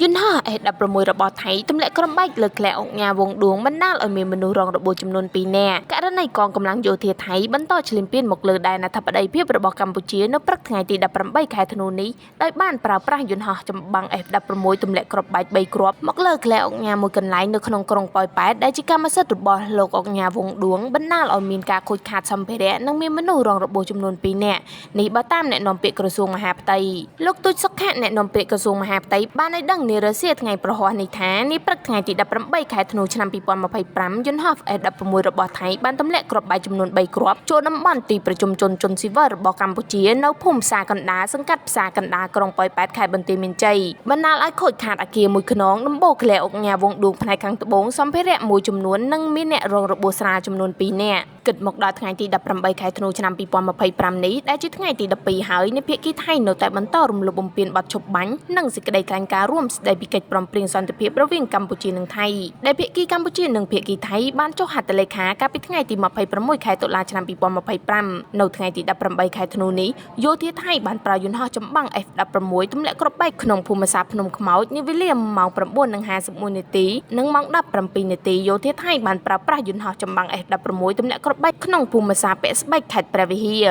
យន្តហោះ F16 របស់ថៃទម្លាក់ក្រុមបែកលើក្លែអុកញ៉ាវងដួងបណ្ដាលឲ្យមានមនុស្សរងរបួសចំនួន2នាក់ករណីកងកម្លាំងយោធាថៃបន្តឈ្លានពានមកលើដែនអធិបតេយ្យភាពរបស់កម្ពុជានៅព្រឹកថ្ងៃទី18ខែធ្នូនេះដោយបានប្រើប្រាស់យន្តហោះចម្បាំង F16 ទម្លាក់គ្រាប់បែក3គ្រាប់មកលើក្លែអុកញ៉ាមួយកន្លែងនៅក្នុងក្រុងប៉ោយប៉ែតដែលជាកម្មសិទ្ធិរបស់លោកអុកញ៉ាវងដួងបណ្ដាលឲ្យមានការខូចខាតសម្ភារៈនិងមានមនុស្សរងរបួសចំនួន2នាក់នេះបើតាមអ្នកនាំពាក្យក្រសួងមហាផ្ទៃលោកទូចសុខៈអ្នកនាំពាក្យក្រសួងមហាផ្ទៃបានឲ្យដឹងនារសៀលថ្ងៃប្រហ័សនេះថានេះព្រឹកថ្ងៃទី18ខែធ្នូឆ្នាំ2025យន្តហោះ F16 របស់ថៃបានទម្លាក់គ្រាប់បែកចំនួន3គ្រាប់ចូលតំបន់ទីប្រជុំជនស៊ីវិលរបស់កម្ពុជានៅភូមិផ្សារកណ្ដាលសង្កាត់ផ្សារកណ្ដាលក្រុងប៉ោយប៉ែតខេត្តបន្ទាយមានជ័យបណ្ដាលឲ្យខូចខាតអគារមួយខ្នងដំបូលក្លែអុកញ៉ាវងដួងផ្នែកខាងត្បូងសម្ភារៈមួយចំនួននិងមានអ្នករងរបួសស្រាលចំនួន2នាក់គិតមកដល់ថ្ងៃទី18ខែធ្នូឆ្នាំ2025នេះដែលជាថ្ងៃទី12ហើយនៃភាគីថៃនៅតែបន្តរំលោភបំពានបទឈប់បាញ់និងសេចក្តីថ្លែងការណ៍រួមស្តីពីកិច្ចព្រមព្រៀងសន្តិភាពរវាងកម្ពុជានិងថៃដែលភាគីកម្ពុជានិងភាគីថៃបានចុះហត្ថលេខាកាលពីថ្ងៃទី26ខែតុលាឆ្នាំ2025នៅថ្ងៃទី18ខែធ្នូនេះយោធាថៃបានប្រើយន្តហោះចម្បាំង F16 ទម្លាក់គ្រាប់បែកក្នុងភូមិសាស្ត្រភ្នំខ្មោចនាវេលាម៉ោង 9:51 នាទីនិងម៉ោង 17 នាទីយោធាថៃបានប្រើប្រាស់យន្តហោះចម្បាំង F16 ទម្លាក់គ្រាប់បែកក្នុងភូមិសាស្ត្រពាក់ស្បែកខេត្តព្រះវិហារ